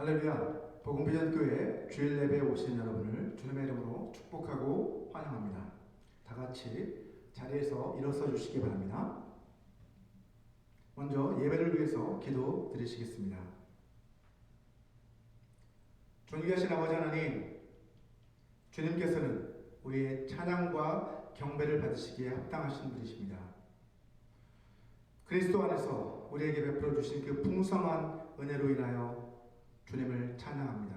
할렐루야, 복음비전교회 주일 예배에 오신 여러분을 주님의 이름으로 축복하고 환영합니다. 다 같이 자리에서 일어서 주시기 바랍니다. 먼저 예배를 위해서 기도 드리시겠습니다. 존귀하신 아버지 하나님, 주님께서는 우리의 찬양과 경배를 받으시기에 합당하신 분이십니다. 그리스도 안에서 우리에게 베풀어 주신 그 풍성한 은혜로 인하여 주님을 찬양합니다.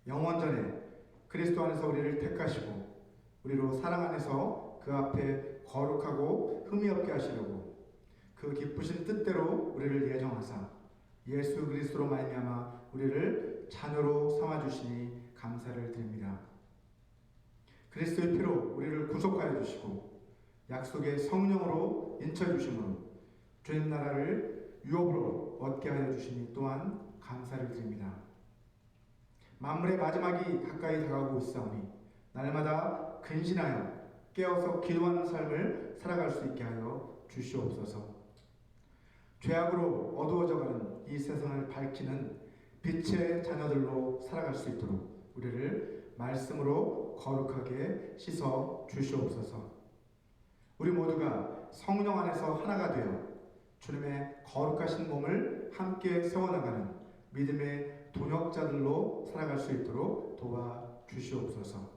영원전에 그리스도 안에서 우리를 택하시고 우리로 사랑 안에서 그 앞에 거룩하고 흠이 없게 하시려고 그 기쁘신 뜻대로 우리를 예정하사 예수 그리스도로 말미암아 우리를 자녀로 삼아주시니 감사를 드립니다. 그리스도의 피로 우리를 구속하여 주시고 약속의 성령으로 인쳐주심으로 주님 나라를 유업으로 얻게 하여 주시니 또한 감사를 드립니다. 만물의 마지막이 가까이 다가오고 있사오니 날마다 근신하여 깨어서 기도하는 삶을 살아갈 수 있게 하여 주시옵소서. 죄악으로 어두워져가는 이 세상을 밝히는 빛의 자녀들로 살아갈 수 있도록 우리를 말씀으로 거룩하게 씻어 주시옵소서. 우리 모두가 성령 안에서 하나가 되어 주님의 거룩하신 몸을 함께 세워나가는 믿음의 동역자들로 살아갈 수 있도록 도와주시옵소서.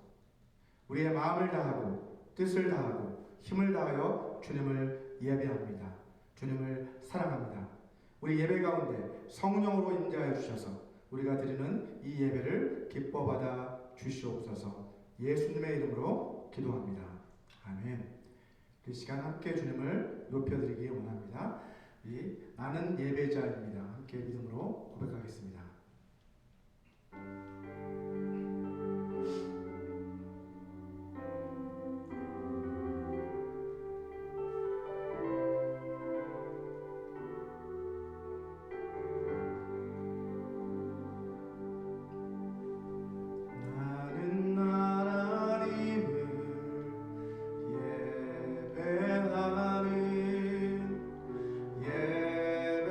우리의 마음을 다하고 뜻을 다하고 힘을 다하여 주님을 예배합니다. 주님을 사랑합니다. 우리 예배 가운데 성령으로 임재하여 주셔서 우리가 드리는 이 예배를 기뻐 받아 주시옵소서. 예수님의 이름으로 기도합니다. 아멘. 이 시간 함께 주님을 높여드리기 원합니다. 나는 예배자입니다. 함께 믿음으로 고백하겠습니다. 나는 하나님을 예배하는 예배자입니다.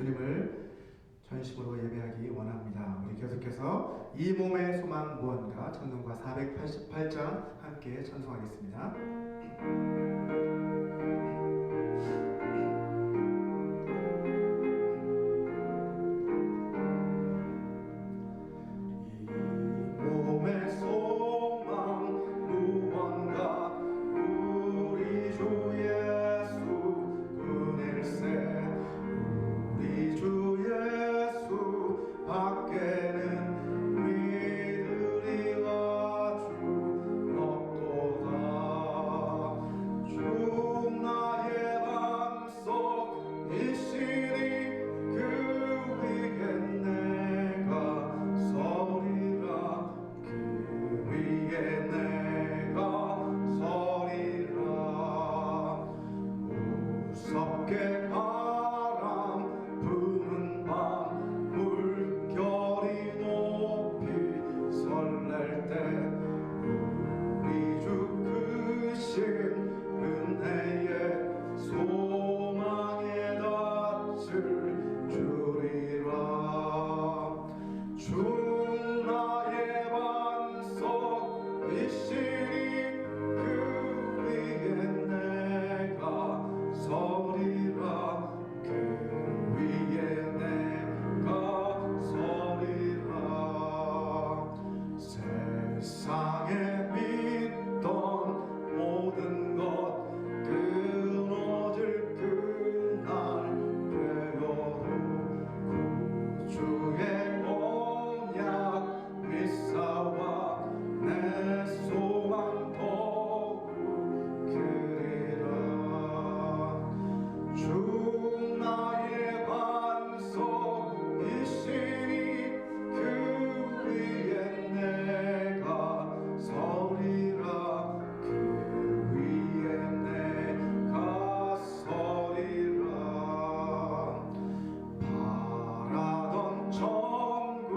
주님을 전심으로 예배하기 원합니다. 우리 계속해서 이 몸의 소망 무언가 찬송가 488장 함께 찬송하겠습니다. 몸의 소망 무언가 우리 주 예수 그늘새 우리 주 예수 밖에는 믿으리라 주 없도다. 주 나의 맘속이시니 그 위에 내가 서리라. 그 위에 내가 서리라. 무섭게 바람 부는 밤 물결이 높이 설렐 때 우리 주 크신 은혜의 소망에 닿을 주리라. 주 나의 반석이시니 그 위에 내가 서리라. 그 위에 내가 서리라. 세상에 믿던 모든 것 끊어질 그날 되어도 구주의 언약 믿사와 내 소망 더욱 크리라. 주 나의 반석이시니 그 위에 내가 서리라. 그 위에 내가 서리라. 바라던 천국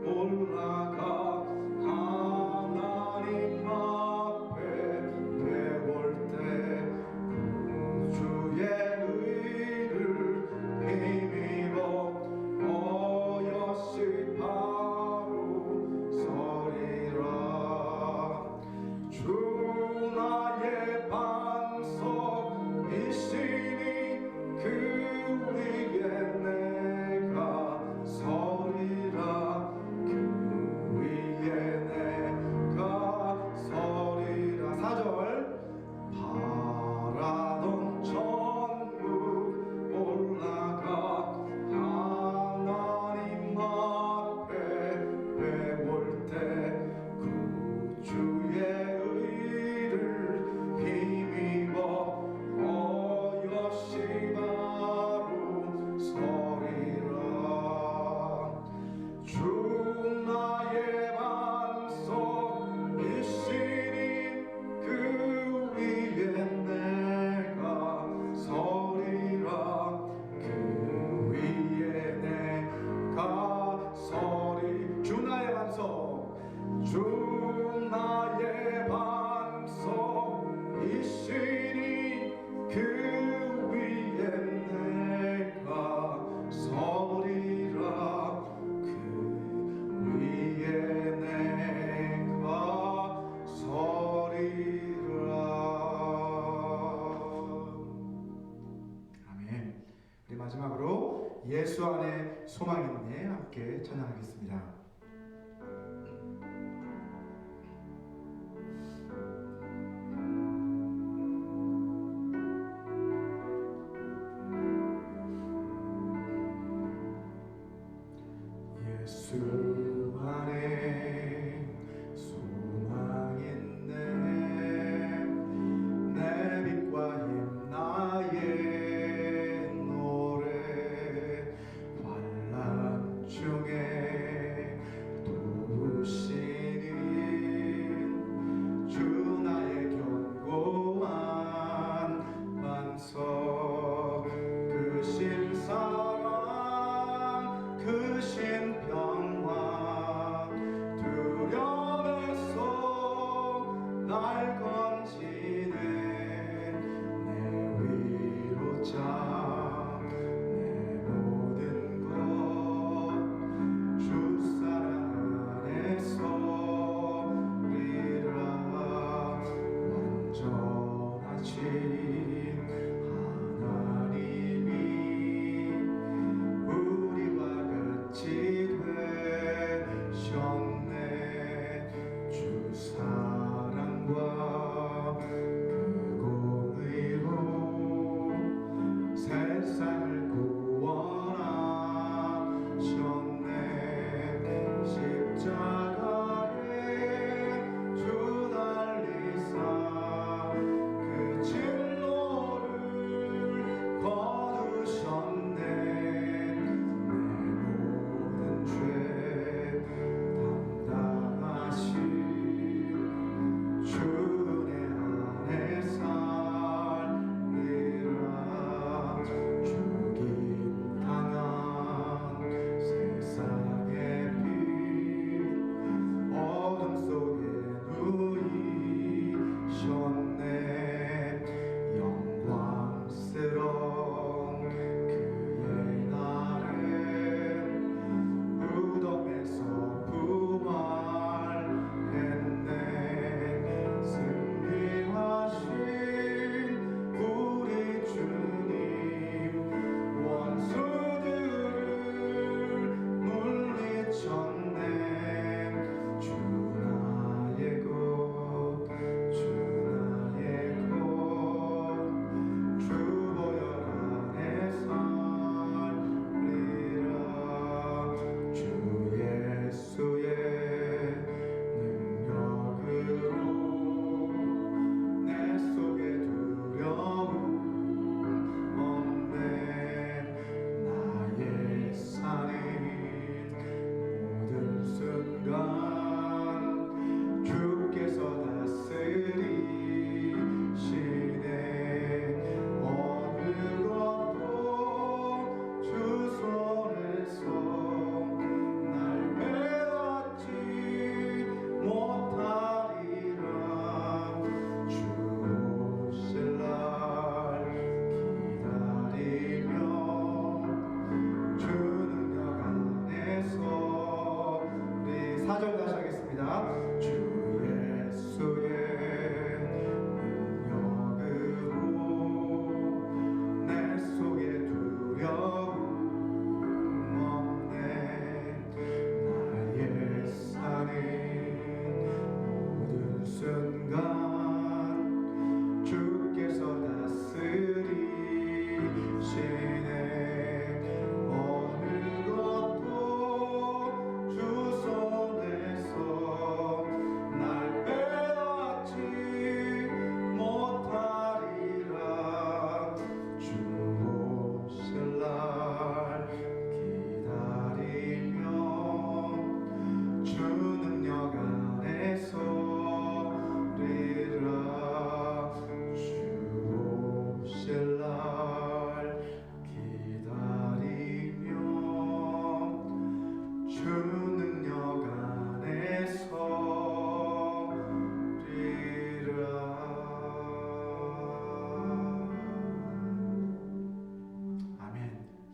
올라가 하나님 앞에 배울 때 구주의 의를 힘입어 어여시 바로 서리라. 주 나의 반석이시니 그 위에 내가 서리라. 그 위에 내가 서리라. 4절 바라던 천국 올라가 하나님 앞에 배울 때 구주의 의를 힘입어 어여시 바로 서리라. 주 나의 반석이시니 그 위에 내가 서리라. 그 위에 내가 서리. 주 나의 반석. 주 나의 반석이시니 그 위에 내가 서리라. 그 위에 내가 서리라. 아멘. 우리 마지막으로 예수 안에 소망 있네 함께 찬양하겠습니다. 예수 안에 소망 있네. 내 빛과 힘 나의 노래. 환난 중에 도우시니 주 나의 견고한 반석. 크신 사랑 크신 평화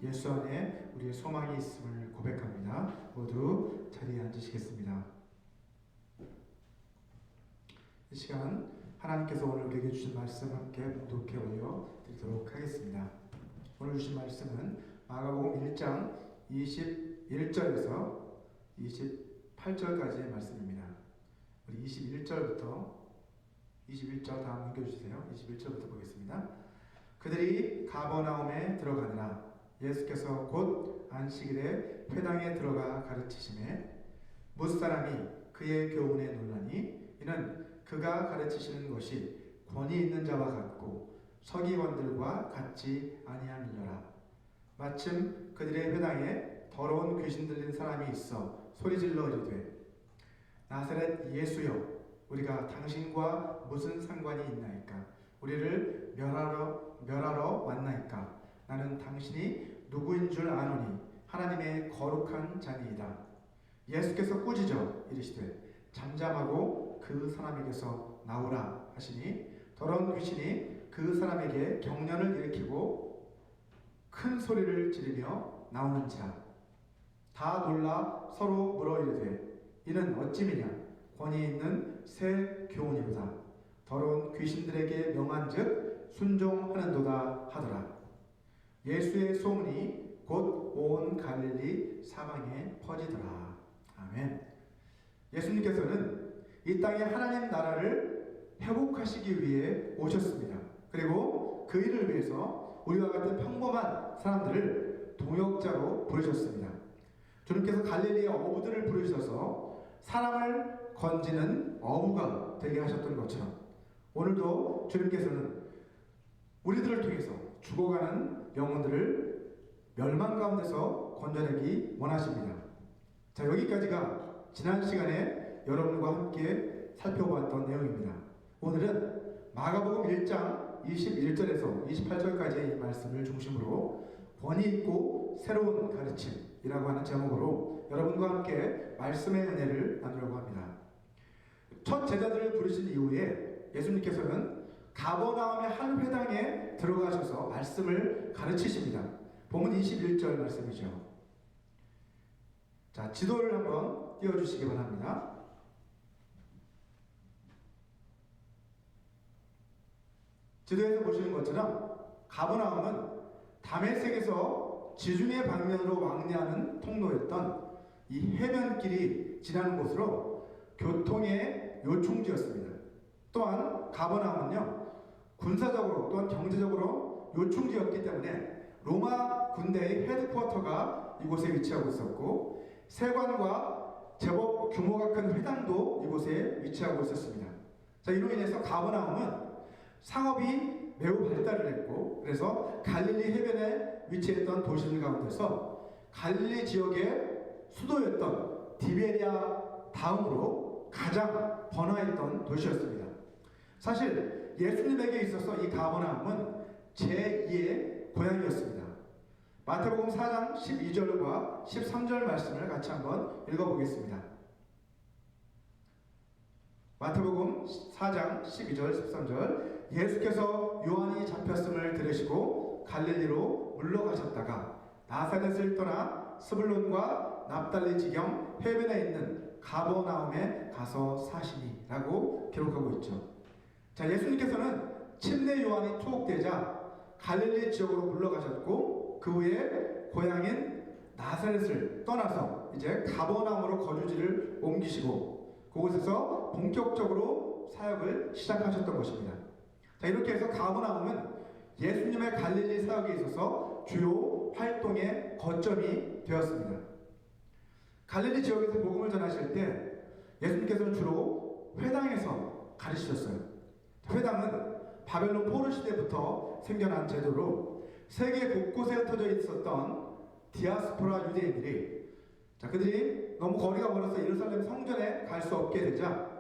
예수 안에 우리의 소망이 있음을 고백합니다. 모두 자리에 앉으시겠습니다. 이 시간 하나님께서 오늘 우리에게 주신 말씀 함께 묵독해 올려 드리도록 하겠습니다. 오늘 주신 말씀은 마가복음 1장 21절에서 28절까지의 말씀입니다. 우리 21절부터 21절 다음 넘겨주세요. 21절부터 보겠습니다. 그들이 가버나움에 들어가느라 예수께서 곧 안식일에 회당에 들어가 가르치심에 무사람이 그의 교훈에 놀라니 이는 그가 가르치시는 것이 권위 있는 자와 같고 서기관들과 같지 아니함이니라. 마침 그들의 회당에 더러운 귀신 들린 사람이 있어 소리질러 이르되 나사렛 예수여 우리가 당신과 무슨 상관이 있나이까? 우리를 멸하러 왔나이까? 나는 당신이 누구인 줄 아노니 하나님의 거룩한 자니이다. 예수께서 꾸짖어 이르시되 잠잠하고 그 사람에게서 나오라 하시니 더러운 귀신이 그 사람에게 경련을 일으키고 큰 소리를 지르며 나오는지라. 다 놀라 서로 물어 이르되 이는 어찌미냐? 권위 있는 새 교훈이로다. 더러운 귀신들에게 명한즉 순종하는도다 하더라. 예수의 소문이 곧 온 갈릴리 사방에 퍼지더라. 아멘. 예수님께서는 이 땅에 하나님 나라를 회복하시기 위해 오셨습니다. 그리고 그 일을 위해서 우리와 같은 평범한 사람들을 동역자로 부르셨습니다. 주님께서 갈릴리의 어부들을 부르셔서 사람을 건지는 어부가 되게 하셨던 것처럼 오늘도 주님께서는 우리들을 통해서 죽어가는 영혼들을 멸망 가운데서 건져내기 원하십니다. 자, 여기까지가 지난 시간에 여러분과 함께 살펴보았던 내용입니다. 오늘은 마가복음 1장 21절에서 28절까지의 이 말씀을 중심으로 권위 있고 새로운 가르침이라고 하는 제목으로 여러분과 함께 말씀의 은혜를 나누려고 합니다. 첫 제자들을 부르신 이후에 예수님께서는 가버나움의 한 회당에 들어가셔서 말씀을 가르치십니다. 본문 21절 말씀이죠. 자, 지도를 한번 띄워주시기 바랍니다. 지도에서 보시는 것처럼 가버나움은 다메섹에서 지중해 방면으로 왕래하는 통로였던 이 해변길이 지나는 곳으로 교통의 요충지였습니다. 또한 가버나움은요 군사적으로 또한 경제적으로 요충지였기 때문에 로마 군대의 헤드쿼터가 이곳에 위치하고 있었고 세관과 제법 규모가 큰 회당도 이곳에 위치하고 있었습니다. 자, 이로 인해서 가버나움은 상업이 매우 발달을 했고 그래서 갈릴리 해변에 위치했던 도시들 가운데서 갈릴리 지역의 수도였던 디베리아 다음으로 가장 번화했던 도시였습니다. 사실 예수님에게 있어서 이 가버나움은 제2의 고향이었습니다. 마태복음 4장 12절과 13절 말씀을 같이 한번 읽어보겠습니다. 마태복음 4장 12절 13절 예수께서 요한이 잡혔음을 들으시고 갈릴리로 물러가셨다가 나사렛을 떠나 스불론과 납달리 지경 해변에 있는 가버나움에 가서 사시니 라고 기록하고 있죠. 자, 예수님께서는 침례 요한이 투옥되자 갈릴리 지역으로 물러가셨고 그 후에 고향인 나사렛을 떠나서 이제 가버나움으로 거주지를 옮기시고 그곳에서 본격적으로 사역을 시작하셨던 것입니다. 자, 이렇게 해서 가버나움은 예수님의 갈릴리 사역에 있어서 주요 활동의 거점이 되었습니다. 갈릴리 지역에서 복음을 전하실 때 예수님께서는 주로 회당에서 가르치셨어요. 회당은 바벨론 포로 시대부터 생겨난 제도로 세계 곳곳에 흩어져 있었던 디아스포라 유대인들이 그들이 너무 거리가 멀어서 예루살렘 성전에 갈 수 없게 되자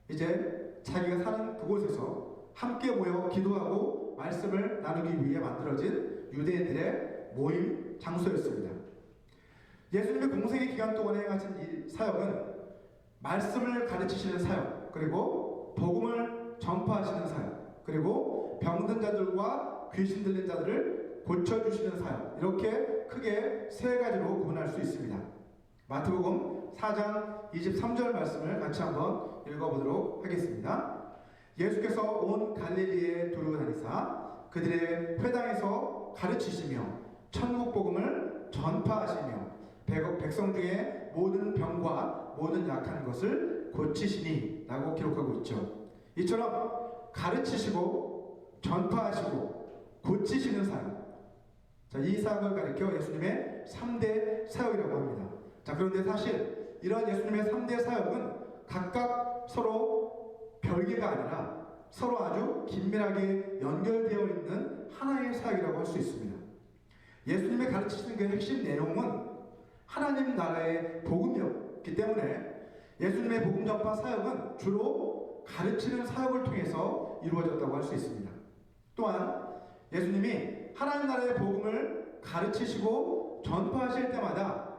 이제 자기가 사는 그곳에서 함께 모여 기도하고 말씀을 나누기 위해 만들어진 유대인들의 모임 장소였습니다. 예수님의 공생의 기간 동안에 행하신 이 사역은 말씀을 가르치시는 사역, 그리고 복음을 전파하시는 사역, 그리고 병든 자들과 귀신 들린 자들을 고쳐주시는 사역, 이렇게 크게 세 가지로 구분할 수 있습니다. 마태복음 4장 23절 말씀을 같이 한번 읽어보도록 하겠습니다. 예수께서 온 갈릴리에 두루 다니사 그들의 회당에서 가르치시며 천국 복음을 전파하시며 백성 중에 모든 병과 모든 약한 것을 고치시니 라고 기록하고 있죠. 이처럼 가르치시고 전파하시고 고치시는 사역, 자, 이 사역을 가리켜 예수님의 3대 사역이라고 합니다. 자, 그런데 사실 이런 예수님의 3대 사역은 각각 서로 별개가 아니라 서로 아주 긴밀하게 연결되어 있는 하나의 사역이라고 할 수 있습니다. 예수님의 가르치시는 그 핵심 내용은 하나님 나라의 복음이었기 때문에 예수님의 복음 전파 사역은 주로 가르치는 사역을 통해서 이루어졌다고 할 수 있습니다. 또한 예수님이 하나님 나라의 복음을 가르치시고 전파하실 때마다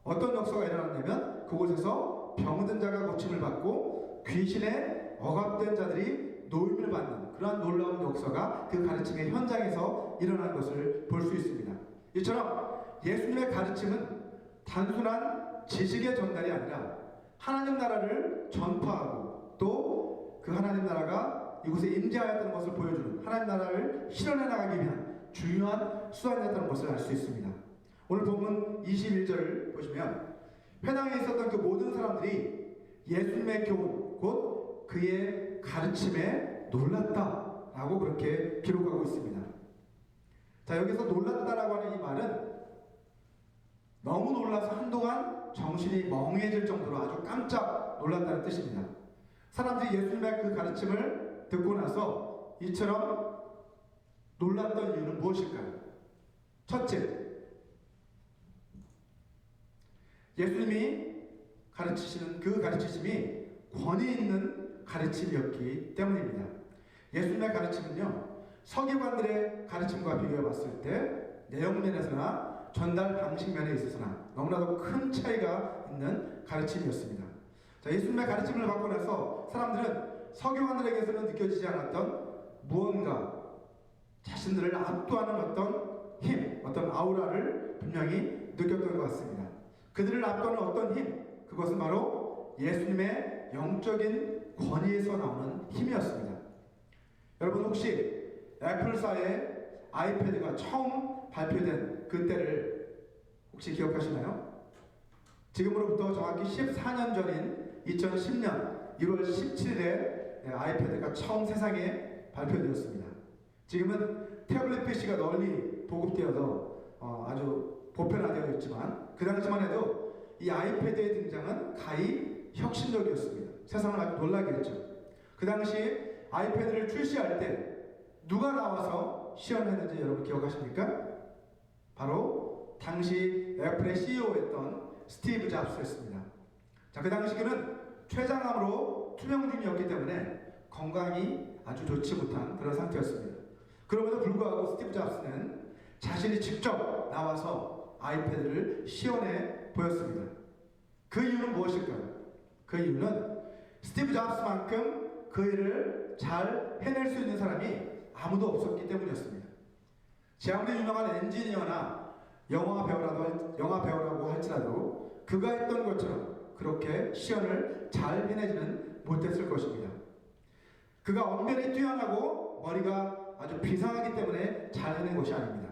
어떤 역사가 일어났냐면 그곳에서 병든 자가 고침을 받고 귀신에 억압된 자들이 노임을 받는 그러한 놀라운 역사가 그 가르침의 현장에서 일어난 것을 볼 수 있습니다. 이처럼 예수님의 가르침은 단순한 지식의 전달이 아니라 하나님 나라를 전파하고 또 그 하나님 나라가 이곳에 임재하였다는 것을 보여주는 하나님 나라를 실현해 나가기 위한 중요한 수단이었다는 것을 알 수 있습니다. 오늘 본문 21절을 보시면 회당에 있었던 그 모든 사람들이 예수님의 교훈 곧 그의 가르침에 놀랐다라고 그렇게 기록하고 있습니다. 자, 여기서 놀랐다라고 하는 이 말은 너무 놀라서 한동안 정신이 멍해질 정도로 아주 깜짝 놀랐다는 뜻입니다. 사람들이 예수님의 그 가르침을 듣고 나서 이처럼 놀랐던 이유는 무엇일까요? 첫째, 예수님이 가르치시는 그 가르치심이 권위 있는 가르침이었기 때문입니다. 예수님의 가르침은요, 서기관들의 가르침과 비교해 봤을 때 내용면에서나 전달 방식 면에 있어서나 너무나도 큰 차이가 있는 가르침이었습니다. 자, 예수님의 가르침을 받고 나서 사람들은 서기관들에게서는 느껴지지 않았던 무언가 자신들을 압도하는 어떤 힘, 어떤 아우라를 분명히 느꼈던 것 같습니다. 그들을 압도하는 어떤 힘, 그것은 바로 예수님의 영적인 권위에서 나오는 힘이었습니다. 여러분 혹시 애플사의 아이패드가 처음 발표된 그때를 혹시 기억하시나요? 지금으로부터 정확히 14년 전인 2010년 1월 17일에 아이패드가 처음 세상에 발표되었습니다. 지금은 태블릿 PC가 널리 보급되어서 아주 보편화되어 있지만 그 당시만 해도 이 아이패드의 등장은 가히 혁신적이었습니다. 세상을 아주 놀라게 했죠. 그 당시 아이패드를 출시할 때 누가 나와서 시연했는지 여러분 기억하십니까? 바로 당시 애플의 CEO였던 스티브 잡스였습니다. 자, 그 당시 그는 췌장암으로 투병 중이었기 때문에 건강이 아주 좋지 못한 그런 상태였습니다. 그럼에도 불구하고 스티브 잡스는 자신이 직접 나와서 아이패드를 시연해 보였습니다. 그 이유는 무엇일까요? 그 이유는 스티브 잡스만큼 그 일을 잘 해낼 수 있는 사람이 아무도 없었기 때문이었습니다. 제 아무리 유명한 엔지니어나 영화 배우라고 할지라도 그가 했던 것처럼 그렇게 시연을 잘 해내지는 못했을 것입니다. 그가 언변이 뛰어나고 머리가 아주 비상하기 때문에 잘 해낸 것이 아닙니다.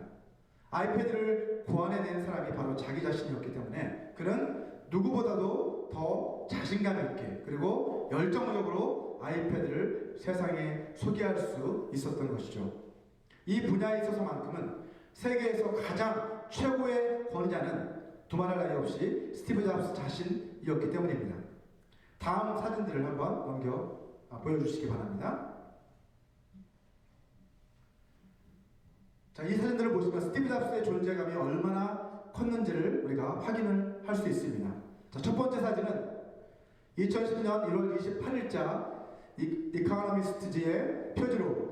아이패드를 고안해낸 사람이 바로 자기 자신이었기 때문에 그는 누구보다도 더 자신감 있게 그리고 열정적으로 아이패드를 세상에 소개할 수 있었던 것이죠. 이 분야에 있어서만큼은 세계에서 가장 최고의 권위자는 두말할 나위 없이 스티브 잡스 자신이었기 때문입니다. 다음 사진들을 한번 보여주시기 바랍니다. 자, 이 사진들을 보시면 스티브 잡스의 존재감이 얼마나 컸는지를 우리가 확인을 할 수 있습니다. 자, 첫 번째 사진은 2010년 1월 28일자 이코노미스트지의 표지로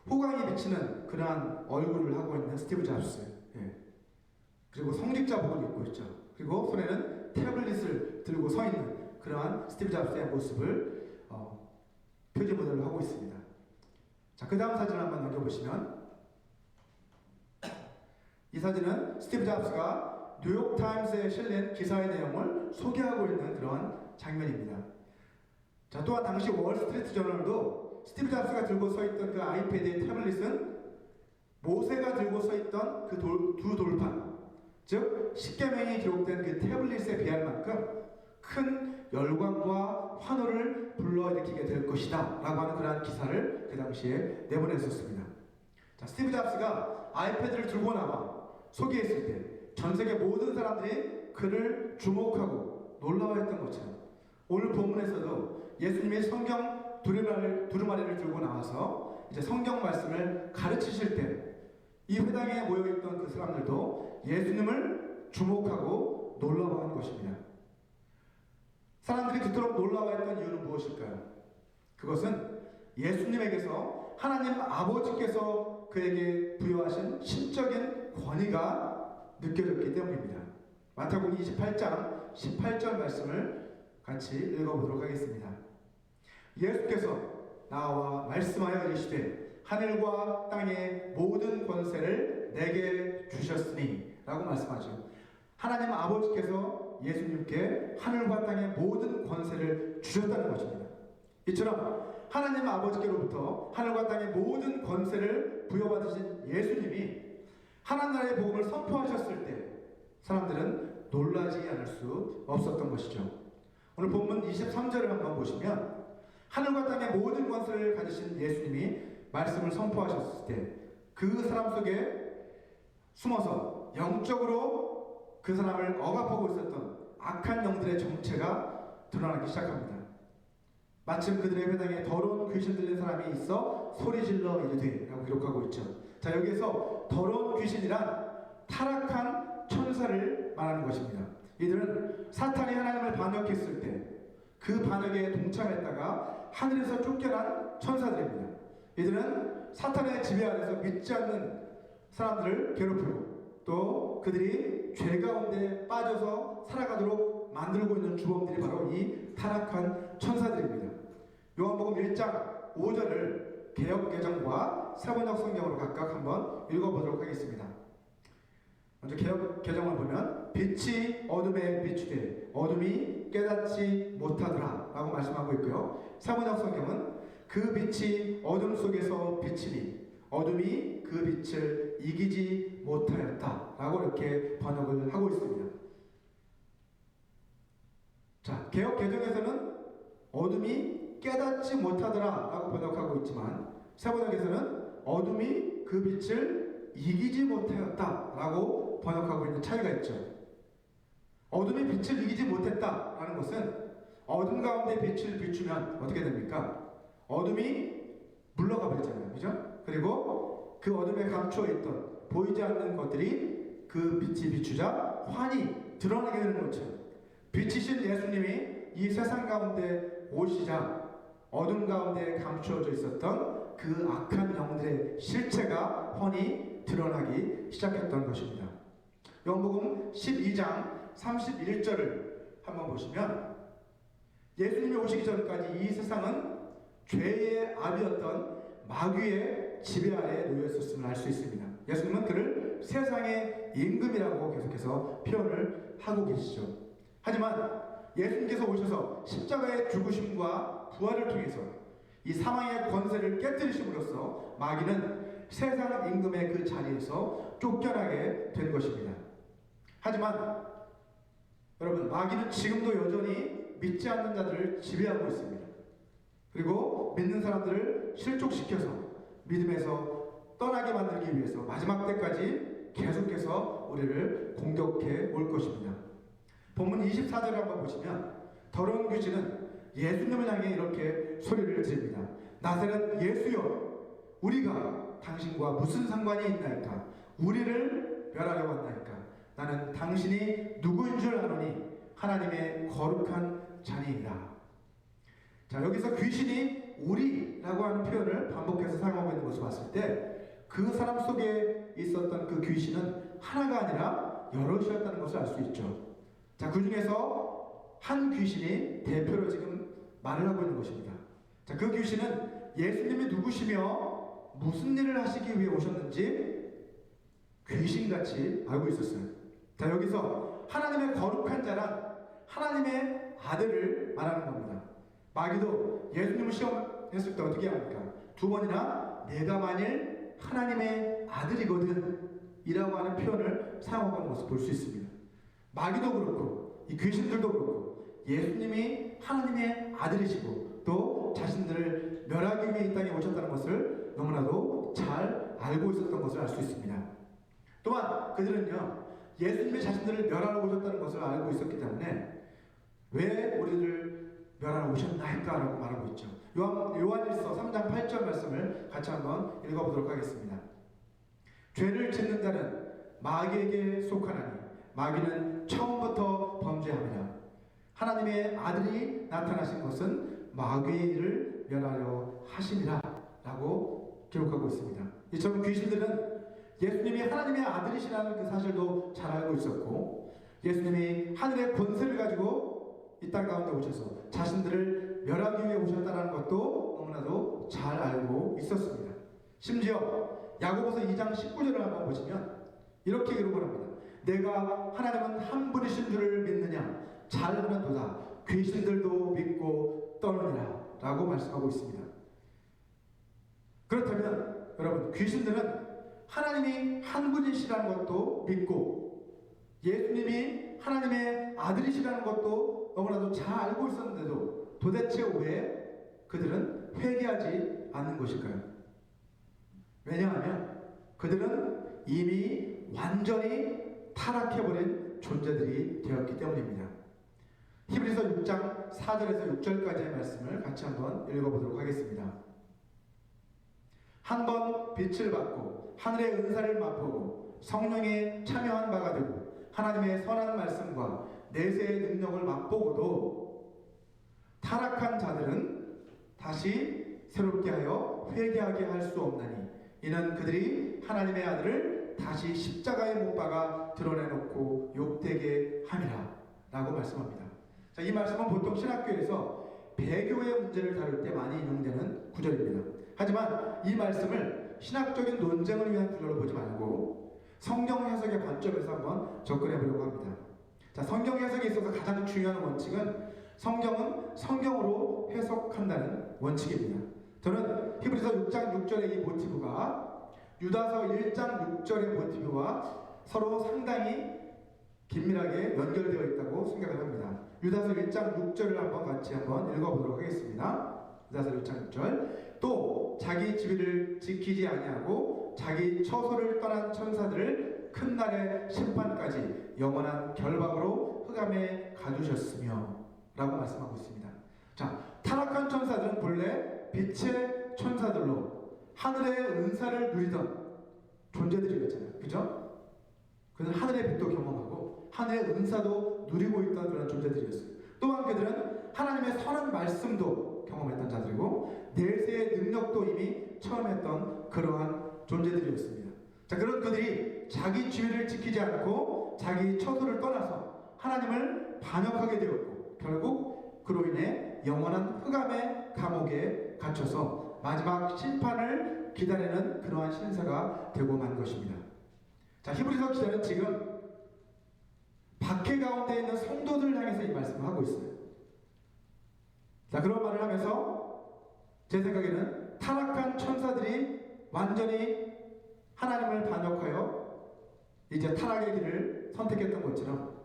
호강이 비치는 그러한 얼굴을 하고 있는 스티브 잡스. 그리고 성직자복을 입고 있죠. 그리고 손에는 태블릿을 들고 서 있는 그러한 스티브 잡스의 모습을 표지 모델로 하고 있습니다. 자, 그 다음 사진을 한번 넘겨보시면 사진은 스티브 잡스가 뉴욕타임스에 실린 기사의 내용을 소개하고 있는 그런 장면입니다. 자, 또한 당시 월스트리트 저널도 스티브 잡스가 들고 서 있던 그 아이패드의 태블릿은 모세가 들고 서 있던 그 두 돌판, 즉 십계명이 기록된 그 태블릿에 비할 만큼 큰 열광과 환호를 불러일으키게 될 것이다 라고 하는 그러한 기사를 그 당시에 내보냈었습니다. 자, 스티브 잡스가 아이패드를 들고 나와 소개했을 때 전 세계 모든 사람들이 그를 주목하고 놀라워했던 것처럼 오늘 본문에서도 예수님이 성경 두루마리를 들고 나와서 이제 성경 말씀을 가르치실 때 이 회당에 모여있던 그 사람들도 예수님을 주목하고 놀라워한 것입니다. 사람들이 그토록 놀라워했던 이유는 무엇일까요? 그것은 예수님에게서 하나님 아버지께서 그에게 부여하신 신적인 권위가 느껴졌기 때문입니다. 마태복음 28장 18절 말씀을 같이 읽어보도록 하겠습니다. 예수께서 나와 말씀하여 이르시되 하늘과 땅의 모든 권세를 내게 주셨으니 라고 말씀하죠. 하나님 아버지께서 예수님께 하늘과 땅의 모든 권세를 주셨다는 것입니다. 이처럼 하나님 아버지께로부터 하늘과 땅의 모든 권세를 부여받으신 예수님이 하나님의 복음을 선포하셨을 때 사람들은 놀라지 않을 수 없었던 것이죠. 오늘 본문 23절을 한번 보시면 하늘과 땅의 모든 권세를 가지신 예수님이 말씀을 선포하셨을 때 그 사람 속에 숨어서 영적으로 그 사람을 억압하고 있었던 악한 영들의 정체가 드러나기 시작합니다. 마침 그들의 회당에 더러운 귀신 들린 사람이 있어 소리질러 이르되 라고 기록하고 있죠. 자, 여기에서 더러운 귀신이란 타락한 천사를 말하는 것입니다. 이들은 사탄이 하나님을 반역했을 때 그 반역에 동참했다가 하늘에서 쫓겨난 천사들입니다. 이들은 사탄의 지배 아래서 믿지 않는 사람들을 괴롭히고 또 그들이 죄 가운데 빠져서 살아가도록 만들고 있는 주범들이 바로 이 타락한 천사들입니다. 요한복음 1장 5절을 개역개정과 세번역 성경으로 각각 한번 읽어보도록 하겠습니다. 먼저 개역개정을 보면 빛이 어둠에 비추되 어둠이 깨닫지 못하더라 라고 말씀하고 있고요. 세번역 성경은 그 빛이 어둠 속에서 비치니 어둠이 그 빛을 이기지 못하였다 라고 이렇게 번역을 하고 있습니다. 자, 개역 개정에서는 어둠이 깨닫지 못하더라 라고 번역하고 있지만 세번역에서는 어둠이 그 빛을 이기지 못하였다 라고 번역하고 있는 차이가 있죠. 어둠이 빛을 이기지 못했다 라는 것은 어둠 가운데 빛을 비추면 어떻게 됩니까? 어둠이 물러가 버리잖아요. 그죠? 그리고 그 어둠에 감추어 있던 보이지 않는 것들이 그 빛이 비추자 환히 드러나게 되는 것처럼 빛이신 예수님이 이 세상 가운데 오시자 어둠 가운데 감추어져 있었던 그 악한 영들의 실체가 훤히 드러나기 시작했던 것입니다. 요한복음 12장 31절을 한번 보시면 예수님이 오시기 전까지 이 세상은 죄의 압이었던 마귀의 지배 아래에 놓여 있었음을 알 수 있습니다. 예수님은 그를 세상의 임금이라고 계속해서 표현을 하고 계시죠. 하지만 예수님께서 오셔서 십자가의 죽으심과 부활을 통해서 이 사망의 권세를 깨뜨리심으로써 마귀는 세상 임금의 그 자리에서 쫓겨나게 된 것입니다. 하지만 여러분, 마귀는 지금도 여전히 믿지 않는 자들을 지배하고 있습니다. 그리고 믿는 사람들을 실족시켜서 믿음에서 떠나게 만들기 위해서 마지막 때까지 계속해서 우리를 공격해 올 것입니다. 본문 24절을 한번 보시면 더러운 귀신은 예수님을 향해 이렇게 소리를 지릅니다. 나사렛 예수여, 우리가 당신과 무슨 상관이 있나이까? 우리를 멸하려 왔나이까? 나는 당신이 누구인 줄 아노니 하나님의 거룩한 자니이다. 자, 여기서 귀신이 우리라고 하는 표현을 반복해서 사용하고 있는 것을 봤을 때 그 사람 속에 있었던 그 귀신은 하나가 아니라 여럿이었다는 것을 알 수 있죠. 자, 그 중에서 한 귀신이 대표로 지금 말을 하고 있는 것입니다. 자, 그 귀신은 예수님이 누구시며 무슨 일을 하시기 위해 오셨는지 귀신같이 알고 있었어요. 자, 여기서 하나님의 거룩한 자란 하나님의 아들을 말하는 겁니다. 마귀도 예수님을 시험했을 때 어떻게 합니까? 두 번이나 내가 만일 하나님의 아들이거든 이라고 하는 표현을 사용하는 것을 볼 수 있습니다. 마귀도 그렇고 이 귀신들도 그렇고 예수님이 하나님의 아들이시고 또 자신들을 멸하기 위해 이 땅에 오셨다는 것을 너무나도 잘 알고 있었던 것을 알 수 있습니다. 또한 그들은요, 예수님이 자신들을 멸하러 오셨다는 것을 알고 있었기 때문에 왜 우리를 멸하러 오셨나 할까라고 말하고 있죠. 요한일서 3장 8절 말씀을 같이 한번 읽어보도록 하겠습니다. 죄를 짓는 자는 마귀에게 속하나니 마귀는 처음부터 범죄함이라. 하나님의 아들이 나타나신 것은 마귀의 일을 멸하려 하심이라 라고 기록하고 있습니다. 이처럼 귀신들은 예수님이 하나님의 아들이시라는 그 사실도 잘 알고 있었고 예수님이 하늘의 권세를 가지고 이 땅 가운데 오셔서 자신들을 멸하기 위해 오셨다는 것도 너무나도 잘 알고 있었습니다. 심지어 야고보서 2장 19절을 한번 보시면 이렇게 기록을 합니다. 내가 하나님은 한 분이신 줄을 믿느냐 잘 하는도다 귀신들도 믿고 떠느니라 라고 말씀하고 있습니다. 그렇다면 여러분 귀신들은 하나님이 한 분이시라는 것도 믿고 예수님이 하나님의 아들이시라는 것도 너무나도 잘 알고 있었는데도 도대체 왜 그들은 회개하지 않는 것일까요? 왜냐하면 그들은 이미 완전히 타락해버린 존재들이 되었기 때문입니다. 히브리서 6장 4절에서 6절까지의 말씀을 같이 한번 읽어보도록 하겠습니다. 한 번 빛을 받고 하늘의 은사를 맛보고 성령에 참여한 바가 되고 하나님의 선한 말씀과 내세의 능력을 맛보고도 타락한 자들은 다시 새롭게 하여 회개하게 할 수 없나니 이는 그들이 하나님의 아들을 다시 십자가에 못 박아 드러내놓고 욕되게 함이라 라고 말씀합니다. 자, 이 말씀은 보통 신학교에서 배교의 문제를 다룰 때 많이 인용되는 구절입니다. 하지만 이 말씀을 신학적인 논쟁을 위한 구절로 보지 말고 성경 해석의 관점에서 한번 접근해 보려고 합니다. 자, 성경 해석에 있어서 가장 중요한 원칙은 성경은 성경으로 해석한다는 원칙입니다. 저는 히브리서 6장 6절의 이 모티브가 유다서 1장 6절의 모티브와 서로 상당히 긴밀하게 연결되어 있다고 생각을 합니다. 유다서 1장 6절을 같이 읽어보도록 하겠습니다. 유다서 1장 6절 또 자기 지위를 지키지 아니하고 자기 처소를 떠난 천사들을 큰 날의 심판까지 영원한 결박으로 흑암에 가두셨으며 라고 말씀하고 있습니다. 자, 타락한 천사들은 본래 빛의 천사들로 하늘의 은사를 누리던 존재들이었잖아요. 그죠? 그들은 하늘의 빛도 경험하고 하늘의 은사도 누리고 있던 그런 존재들이었어요. 또한 그들은 하나님의 선한 말씀도 경험했던 자들이고 내세의 능력도 이미 체험했던 그러한 존재들이었습니다. 자, 그런 그들이 자기 지위를 지키지 않고 자기 처소를 떠나서 하나님을 반역하게 되었고 결국 그로 인해 영원한 흑암의 감옥에 갇혀서 마지막 심판을 기다리는 그러한 신세가 되고 만 것입니다. 자, 히브리서 기자는 지금 박해 가운데 있는 성도들을 향해서 이 말씀을 하고 있어요. 자, 그런 말을 하면서 제 생각에는 타락한 천사들이 완전히 하나님을 반역하여 이제 타락의 길을 선택했던 것처럼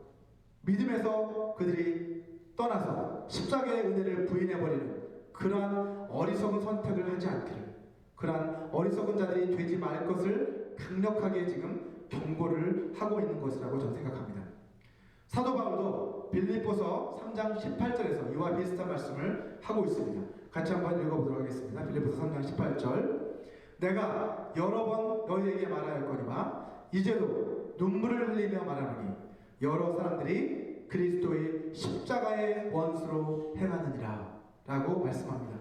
믿음에서 그들이 떠나서 십자가의 은혜를 부인해버리는 그러한 어리석은 선택을 하지 않기를, 그러한 어리석은 자들이 되지 말 것을 강력하게 지금 경고를 하고 있는 것이라고 저는 생각합니다. 사도 바울도 빌립보서 3장 18절에서 이와 비슷한 말씀을 하고 있습니다. 같이 한번 읽어보도록 하겠습니다. 빌립보서 3장 18절 내가 여러 번 너희에게 말하였거니와 이제도 눈물을 흘리며 말하노니 여러 사람들이 그리스도의 십자가의 원수로 행하느니라 라고 말씀합니다.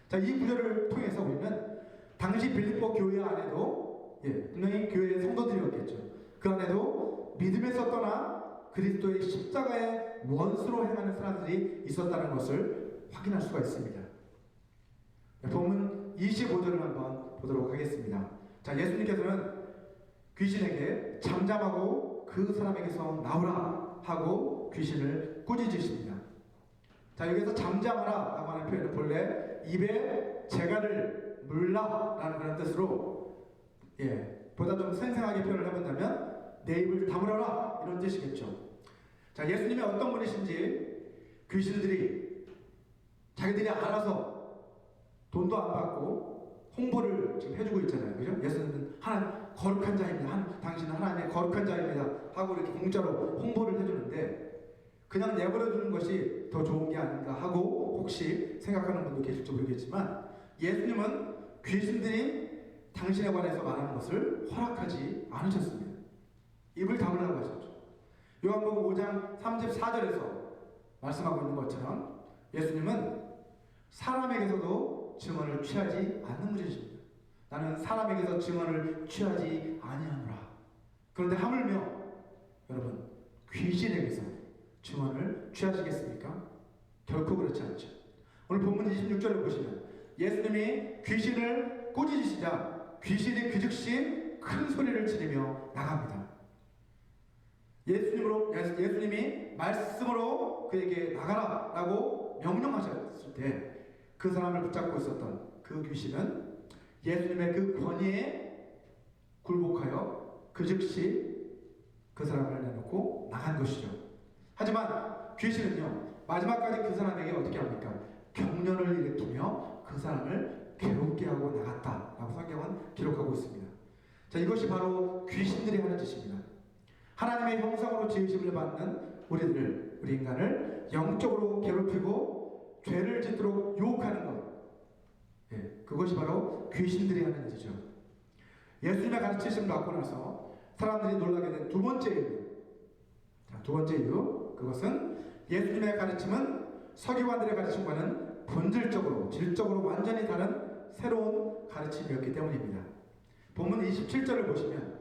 자, 이 구절을 통해서 보면 당시 빌립보 교회 안에도 분명히 교회의 성도들이었겠죠. 그 안에도 믿음에서 떠나 그리스도의 십자가의 원수로 행하는 사람들이 있었다는 것을 확인할 수가 있습니다. 본문 25절을 한번 보도록 하겠습니다. 자, 예수님께서는 귀신에게 잠잠하고 그 사람에게서 나오라 하고 귀신을 꾸짖으십니다. 자, 여기서 잠잠하라 라고 하는 표현은 본래 입에 재갈을 물라 라는 그런 뜻으로, 보다 좀 생생하게 표현을 해본다면 내 입을 다물어라 이런 뜻이겠죠. 자, 예수님이 어떤 분이신지 귀신들이 자기들이 알아서 돈도 안 받고 홍보를 지금 해주고 있잖아요. 그죠? 예수님은 하나님 거룩한 자입니다. 당신은 하나님의 거룩한 자입니다. 하고 이렇게 공짜로 홍보를 해주는데 그냥 내버려 두는 것이 더 좋은 게 아닌가 하고 혹시 생각하는 분도 계실지 모르겠지만 예수님은 귀신들이 당신에 관해서 말하는 것을 허락하지 않으셨습니다. 입을 다물라고 하셨죠. 요한복음 5장 34절에서 말씀하고 있는 것처럼 예수님은 사람에게서도 증언을 취하지 않는 분이십니다. 나는 사람에게서 증언을 취하지 아니하노라. 그런데 하물며 여러분 귀신에게서 증언을 취하시겠습니까? 결코 그렇지 않죠. 오늘 본문 26절을 보시면 예수님이 귀신을 꾸짖으시자 귀신이 그 즉시 큰 소리를 지르며 나갑니다. 예수님이 말씀으로 그에게 나가라 라고 명령하셨을 때 그 사람을 붙잡고 있었던 그 귀신은 예수님의 그 권위에 굴복하여 그 즉시 그 사람을 내놓고 나간 것이죠. 하지만 귀신은요 마지막까지 그 사람에게 어떻게 합니까? 경련을 일으키며 그 사람을 괴롭게 하고 나갔다 라고 성경은 기록하고 있습니다. 자, 이것이 바로 귀신들이 하는 짓입니다. 하나님의 형상으로 지으심을 받는 우리 인간을 영적으로 괴롭히고 죄를 짓도록 유혹하는 것, 그것이 바로 귀신들이 하는 일이죠. 예수님의 가르치심을 받고 나서 사람들이 놀라게 된 두 번째 이유, 두 번째 이유, 그것은 예수님의 가르침은 서기관들의 가르침과는 본질적으로, 질적으로 완전히 다른 새로운 가르침이었기 때문입니다. 본문 27절을 보시면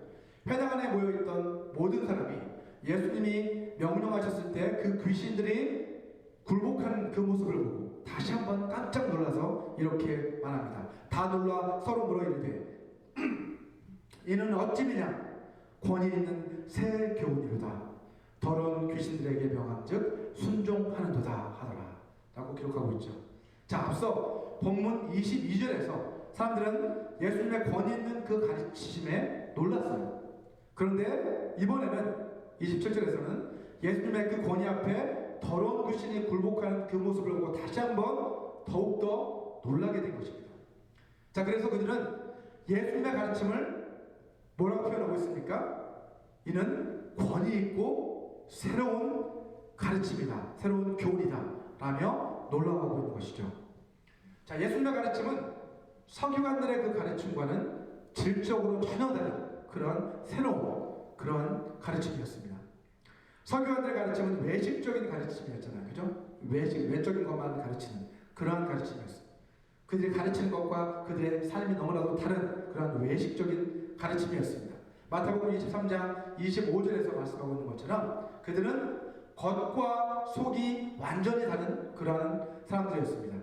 회당 안에 모여있던 모든 사람이 예수님이 명령하셨을 때 그 귀신들이 굴복하는 그 모습을 보고 다시 한번 깜짝 놀라서 이렇게 말합니다. 다 놀라 서로 물어 이르되 이는 어찌미냐 권위 있는 새 교훈이로다. 더러운 귀신들에게 명한즉 순종하는도다 하더라 라고 기록하고 있죠. 자, 앞서 본문 22절에서 사람들은 예수님의 권위 있는 그 가르치심에 놀랐어요. 그런데 이번에는 27절에서는 예수님의 그 권위 앞에 더러운 귀신이 굴복하는 그 모습을 보고 다시 한번 더욱더 놀라게 된 것입니다. 자, 그래서 그들은 예수님의 가르침을 뭐라고 표현하고 있습니까? 이는 권위 있고 새로운 가르침이다, 새로운 교훈이다 라며 놀라워하고 있는 것이죠. 자, 예수님의 가르침은 서기관들의 그 가르침과는 질적으로 전혀 다른 그런 새로운 그런 가르침이었습니다. 서기관들의 가르침은 외식적인 가르침이었잖아요. 그죠? 외적인 것만 가르치는 그러한 가르침이었어요. 그들이 가르치는 것과 그들의 삶이 너무나도 다른 그러한 외식적인 가르침이었습니다. 마태복음 23장 25절에서 말씀하고 있는 것처럼 그들은 겉과 속이 완전히 다른 그러한 사람들이었습니다.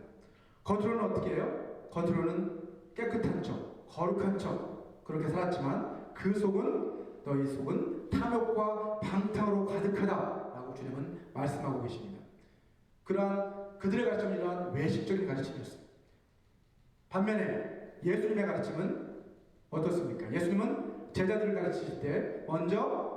겉으로는 어떻게 해요? 겉으로는 깨끗한 척, 거룩한 척 그렇게 살았지만 그 속은 너희 속은 탐욕과 방탕으로 가득하다라고 주님은 말씀하고 계십니다. 그러한 그들의 가르침은 이러한 외식적인 가르침이었습니다. 반면에 예수님의 가르침은 어떻습니까? 예수님은 제자들을 가르치실 때 먼저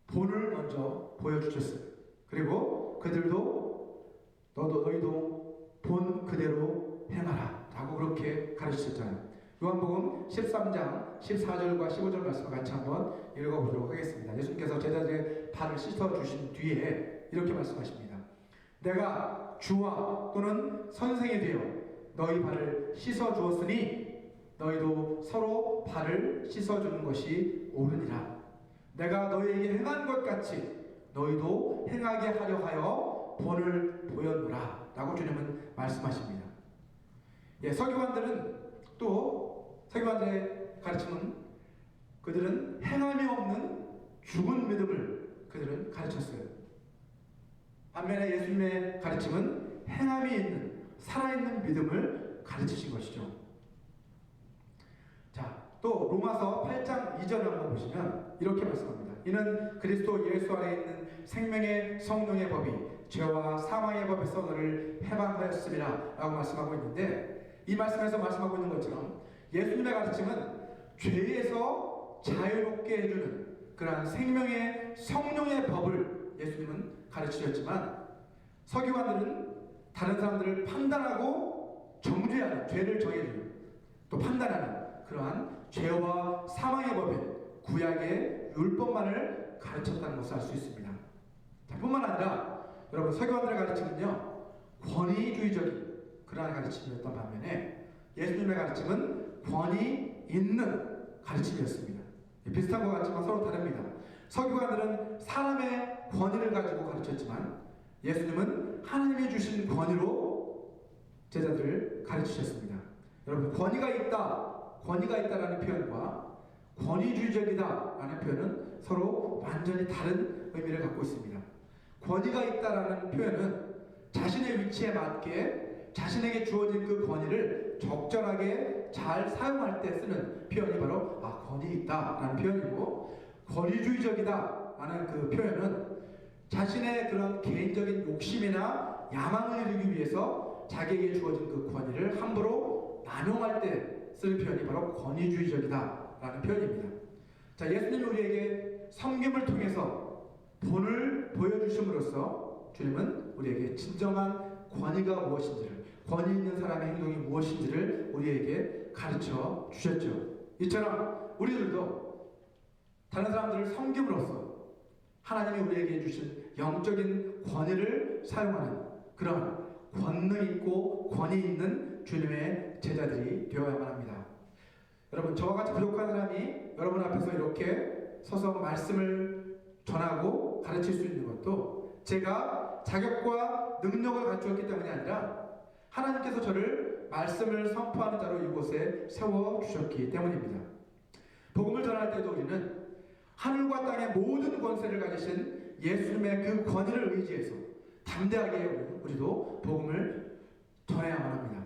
본을 먼저 보여주셨어요. 그리고 그들도 너희도 본 그대로 행하라 라고 그렇게 가르치셨잖아요. 요한복음 13장 14절과 15절 말씀을 같이 한번 읽어보도록 하겠습니다. 예수님께서 제자들의 발을 씻어주신 뒤에 이렇게 말씀하십니다. 내가 주와 또는 선생이 되어 너희 발을 씻어주었으니 너희도 서로 발을 씻어주는 것이 옳으니라. 내가 너희에게 행한 것 같이 너희도 행하게 하려 하여 본을 보였노라 라고 주님은 말씀하십니다. 서기관들의 가르침은 그들은 행함이 없는 죽은 믿음을 그들은 가르쳤어요. 반면에 예수님의 가르침은 행함이 있는 살아있는 믿음을 가르치신 것이죠. 자, 또 로마서 8장 2절을 한번 보시면 이렇게 말씀합니다. 이는 그리스도 예수 안에 있는 생명의 성령의 법이 죄와 사망의 법에서 너를 해방하였음이라 라고 말씀하고 있는데, 이 말씀에서 말씀하고 있는 것처럼 예수님의 가르침은 죄에서 자유롭게 해주는 그러한 생명의 성령의 법을 예수님은 가르치셨지만, 서기관들은 다른 사람들을 판단하고 정죄하는, 죄를 정해주는, 또 판단하는 그러한 죄와 사망의 법인 구약의 율법만을 가르쳤다는 것을 알 수 있습니다. 자, 뿐만 아니라 여러분, 서기관들의 가르침은요, 권위주의적인 그러한 가르침이었던 반면에 예수님의 가르침은 권위 있는 가르침이었습니다. 비슷한 것 같지만 서로 다릅니다. 서기관들은 사람의 권위를 가지고 가르쳤지만 예수님은 하나님이 주신 권위로 제자들을 가르치셨습니다. 여러분, 권위가 있다라는 표현과 권위주의적이다라는 표현은 서로 완전히 다른 의미를 갖고 있습니다. 권위가 있다라는 표현은 자신의 위치에 맞게 자신에게 주어진 그 권위를 적절하게 잘 사용할 때 쓰는 표현이 바로 권위 있다라는 표현이고, 권위주의적이다라는 그 표현은 자신의 그런 개인적인 욕심이나 야망을 이루기 위해서 자기에게 주어진 그 권위를 함부로 남용할 때 쓰는 표현이 바로 권위주의적이다라는 표현입니다. 자, 예수님이 우리에게 섬김을 통해서 본을 보여주심으로써 주님은 우리에게 진정한 권위가 무엇인지를, 권위 있는 사람의 행동이 무엇인지를 우리에게 가르쳐 주셨죠. 이처럼 우리들도 다른 사람들을 섬김으로써 하나님이 우리에게 주신 영적인 권위를 사용하는 그런 권능 있고 권위 있는 주님의 제자들이 되어야만 합니다. 여러분, 저와 같이 부족한 사람이 여러분 앞에서 이렇게 서서 말씀을 전하고 가르칠 수 있는 것도 제가 자격과 능력을 갖추었기 때문이 아니라 하나님께서 저를 말씀을 선포하는 자로 이곳에 세워주셨기 때문입니다. 복음을 전할 때도 우리는 하늘과 땅의 모든 권세를 가지신 예수님의 그 권위를 의지해서 담대하게 우리도 복음을 전해야만 합니다.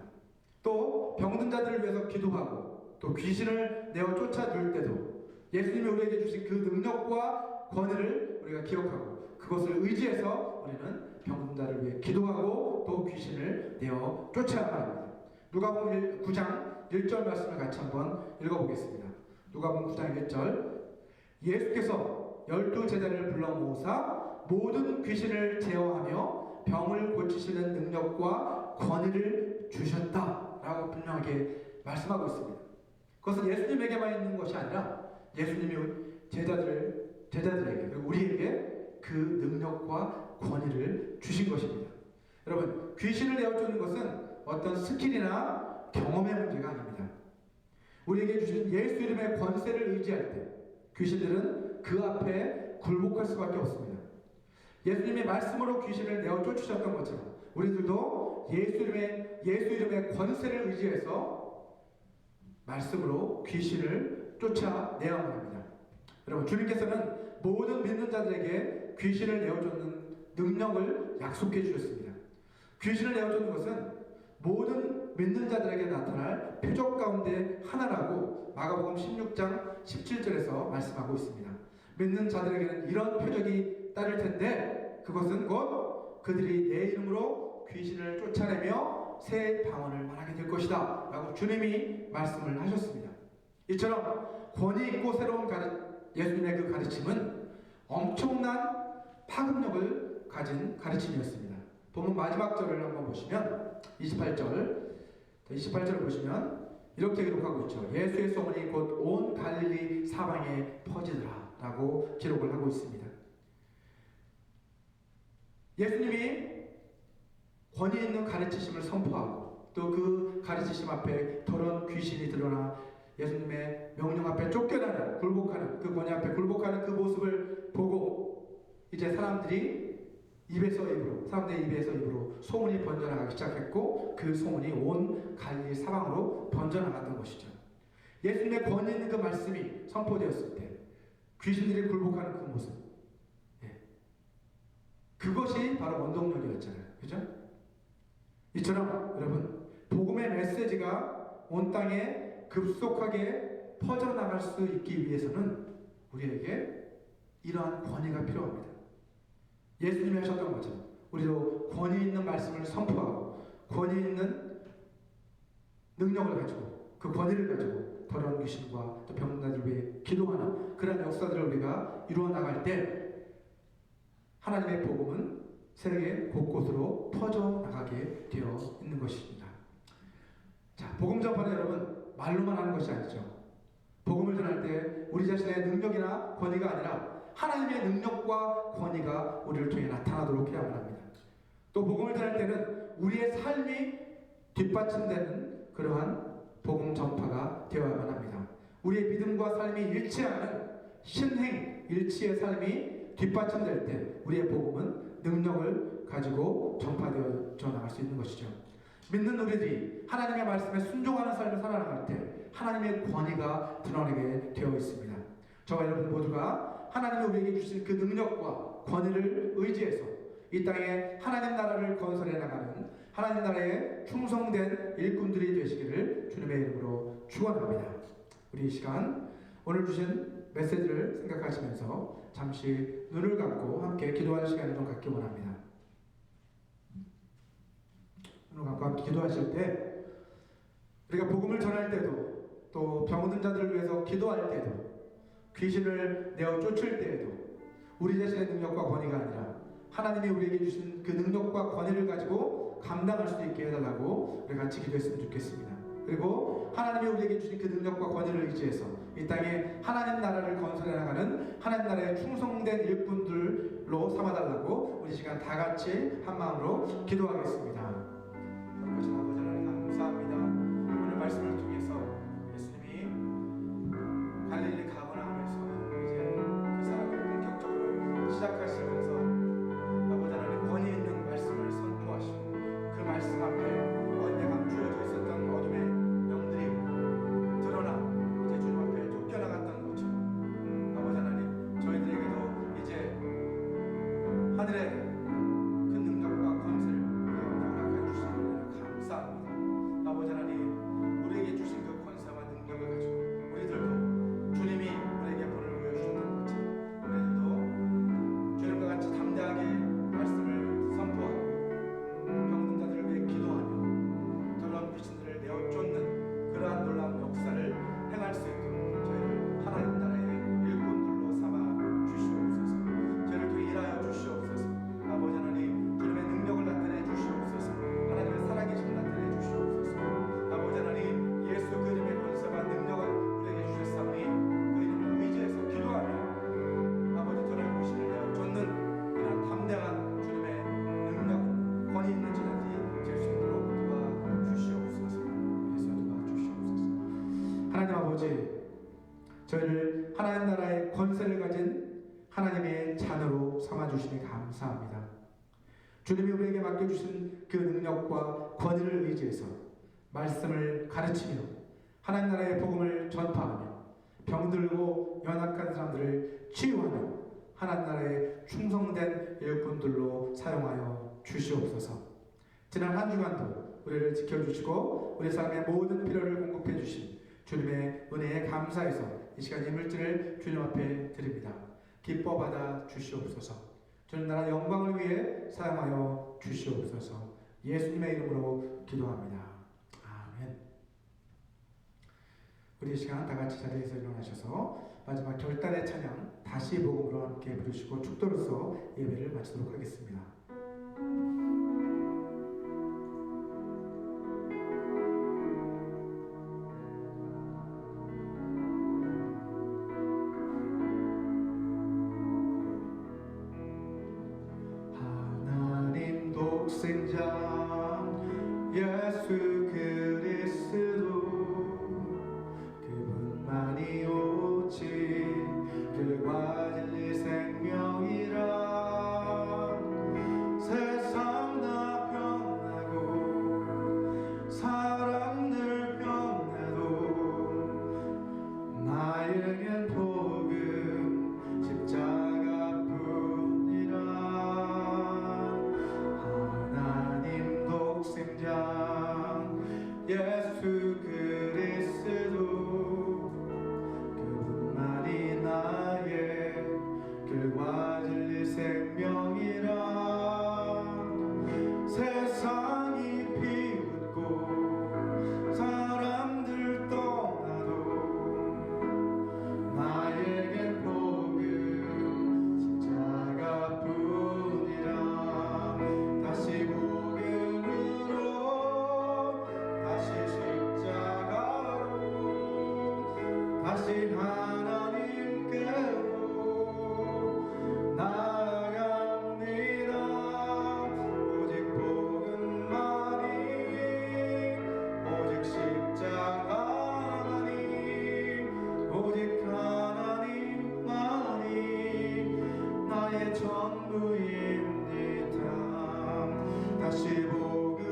또 병든 자들을 위해서 기도하고 또 귀신을 내어 쫓아줄 때도 예수님이 우리에게 주신 그 능력과 권위를 우리가 기억하고 그것을 의지해서 우리는 병든 자를 위해 기도하고 또 귀신을 내어 쫓아야만 합니다. 누가복음 9장 1절 말씀을 같이 한번 읽어보겠습니다. 누가복음 9장 1절, 예수께서 12제자를 불러 모으사 모든 귀신을 제어하며 병을 고치시는 능력과 권위를 주셨다라고 분명하게 말씀하고 있습니다. 그것은 예수님에게만 있는 것이 아니라 예수님이 제자들에게 그리고 우리에게 그 능력과 권위를 주신 것입니다. 여러분, 귀신을 내어쫓는 것은 어떤 스킬이나 경험의 문제가 아닙니다. 우리에게 주신 예수 이름의 권세를 의지할 때 귀신들은 그 앞에 굴복할 수밖에 없습니다. 예수님의 말씀으로 귀신을 내어 쫓으셨던 것처럼 우리들도 예수 이름의 권세를 의지해서 말씀으로 귀신을 쫓아내야만 합니다. 여러분, 주님께서는 모든 믿는 자들에게 귀신을 내어쫓는 능력을 약속해 주셨습니다. 귀신을 내어쫓는 것은 모든 믿는 자들에게 나타날 표적 가운데 하나라고 마가복음 16장 17절에서 말씀하고 있습니다. 믿는 자들에게는 이런 표적이 따를 텐데 그것은 곧 그들이 내 이름으로 귀신을 쫓아내며 새 방언을 말하게 될 것이다 라고 주님이 말씀을 하셨습니다. 이처럼 권위 있고 새로운 예수님의 그 가르침은 엄청난 파급력을 가진 가르침이었습니다. 본문 마지막 절을 한번 보시면 28절을 보시면 이렇게 기록하고 있죠. 예수의 소문이 곧 온 갈릴리 사방에 퍼지더라 라고 기록을 하고 있습니다. 예수님이 권위 있는 가르치심을 선포하고 또 그 가르치심 앞에 더러운 귀신이 드러나 예수님의 명령 앞에 쫓겨나는, 굴복하는, 그 권위 앞에 굴복하는 그 모습을 보고 이제 사람들의 입에서 입으로 소문이 번져나가기 시작했고 그 소문이 온 갈릴리 사방으로 번져나갔던 것이죠. 예수님의 권위 있는 그 말씀이 선포되었을 때 귀신들이 굴복하는 그 모습, 그것이 바로 원동력이었잖아요. 그죠? 이처럼 여러분, 복음의 메시지가 온 땅에 급속하게 퍼져나갈 수 있기 위해서는 우리에게 이러한 권위가 필요합니다. 예수님이 하셨던 것처럼 우리도 권위 있는 말씀을 선포하고 권위 있는 능력을 가지고 그 권위를 가지고 더러운 귀신과 또 병자들 위해 기도하는 그런 역사들을 우리가 이루어 나갈 때 하나님의 복음은 세계 곳곳으로 퍼져나가게 되어 있는 것입니다. 자, 복음 전파는 여러분 말로만 하는 것이 아니죠. 복음을 전할 때 우리 자신의 능력이나 권위가 아니라 하나님의 능력과 권위가 우리를 통해 나타나도록 해야만 합니다. 또 복음을 전할 때는 우리의 삶이 뒷받침되는 그러한 복음 전파가 되어야만 합니다. 우리의 믿음과 삶이 일치하는 신행 일치의 삶이 뒷받침될 때 우리의 복음은 능력을 가지고 전파되어 나갈 수 있는 것이죠. 믿는 우리들이 하나님의 말씀에 순종하는 삶을 살아나갈 때 하나님의 권위가 드러나게 되어 있습니다. 저와 여러분 모두가 하나님이 우리에게 주신 그 능력과 권위를 의지해서 이 땅에 하나님 나라를 건설해 나가는 하나님 나라에 충성된 일꾼들이 되시기를 주님의 이름으로 축원합니다. 우리 이 시간 오늘 주신 메시지를 생각하시면서 잠시 눈을 감고 함께 기도하는 시간을 좀 갖기 원합니다. 눈을 감고 함께 기도하실 때 우리가 복음을 전할 때도 또 병든 자들을 위해서 기도할 때도 귀신을 내어 쫓을 때에도 우리 자신의 능력과 권위가 아니라 하나님이 우리에게 주신 그 능력과 권위를 가지고 감당할 수 있게 해달라고 우리 같이 기도했으면 좋겠습니다. 그리고 하나님이 우리에게 주신 그 능력과 권위를 의지해서 이 땅에 하나님 나라를 건설해 나가는 하나님 나라에 충성된 일꾼들로 삼아달라고 우리 시간 다 같이 한 마음으로 기도하겠습니다. 거룩하신 아버지 하나님 감사합니다. 오늘 말씀을 통해서 예수님이 갈릴리 가버나움에서 이제 그 사람을 본격적으로 시작하시면서 아버지 하나님 권위 있는 말씀을 선포하시고 그 말씀 앞에 어둠에 감추어져 있었던 어둠의 영들이 드러나 이제 주님 앞에 쫓겨나갔던 것처럼 아버지 하나님 저희들에게도 이제 하늘의 그 능력과 권세를 허락하여 주시니 감사합니다. 아버지 하나님 우리에게 주신 그 권세와 능력을 가지고 우리들도 주님이 우리에게 불을 보여주셨던 것처럼 우리들도 주님과 같이 담대하게 말씀을 선포하고 병든 자들을 위해 기도하며 더러운 귀신들을 내어 쫓는 그러한 놀라운 역사를 행할 수 있도록 저희를 하나님 나라의 일꾼들로 삼아 주시옵소서. 저희를 통해 일하여 주시옵소서. 아버지 하나님 주님의 능력을 나타내 주시옵소서. 하나님의 살아계심을 나타내 주시옵소서. 아버지 하나님 예수 그림의 권세와 능력을 우리에게 주셨사오니 그 이름을 의지해서 기도하며 아버지 더러운 귀신을 내어 쫓는 이런 담대한 주님의 능력 권위 있는 자들이 될 수 있도록 도와주시옵소서. 예수 도와주시옵소서. 하나님 아버지 저희를 하나님 나라의 권세를 가진 하나님의 자녀로 삼아주시니 감사합니다. 주님이 우리에게 맡겨주신 그 능력과 권위를 의지해서 말씀을 가르치며 하나님 나라의 복음을 전파하며 병들고 연약한 사람들을 치유하며 하나님 나라의 충성된 일꾼들로 사용하여 주시옵소서. 지난 한 주간도 우리를 지켜주시고 우리 삶의 모든 필요를 공급해 주신 주님의 은혜에 감사해서 이 시간 이 물질을 주님 앞에 드립니다. 기뻐 받아 주시옵소서. 주님 나라 영광을 위해 사용하여 주시옵소서. 예수님의 이름으로 기도합니다. 아멘. 우리 이 시간 다 같이 자리에서 일어나셔서 마지막 결단의 찬양 다시 복음으로 함께 부르시고 축도로서 예배를 마치도록 하겠습니다. 하나님 독생자 예수 그리스도 그분만이 오직 길과 진리 생명이라 세상 나의 전부입니다. 다시 복음으로,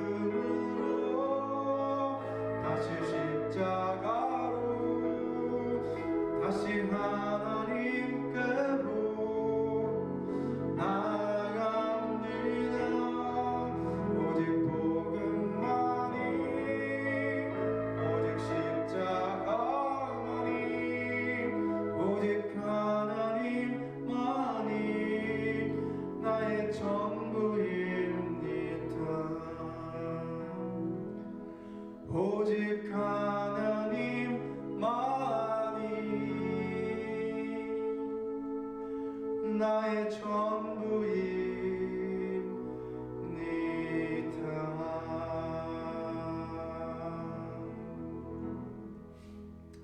다시 십자가로, 다시 하나님께로 나아갑니다. 오직 복음만이, 오직 십자가만이, 오직 하나님만이 나의 전부입니다. 오직 하나님만이 나의 전부입니다.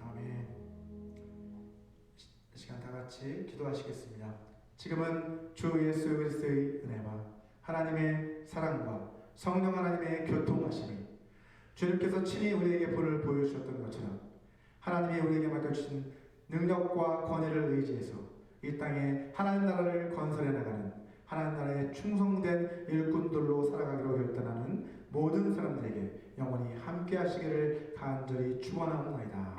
아멘. 이 시간 다 같이 기도하시겠습니다. 지금은 주 예수 그리스도의 은혜와 하나님의 사랑과 성령 하나님의 교통하심이 주님께서 친히 우리에게 본을 보여주셨던 것처럼 하나님이 우리에게 맡겨주신 능력과 권위를 의지해서 이 땅에 하나님 나라를 건설해 나가는 하나님 나라에 충성된 일꾼들로 살아가기로 결단하는 모든 사람들에게 영원히 함께 하시기를 간절히 축원하옵나이다.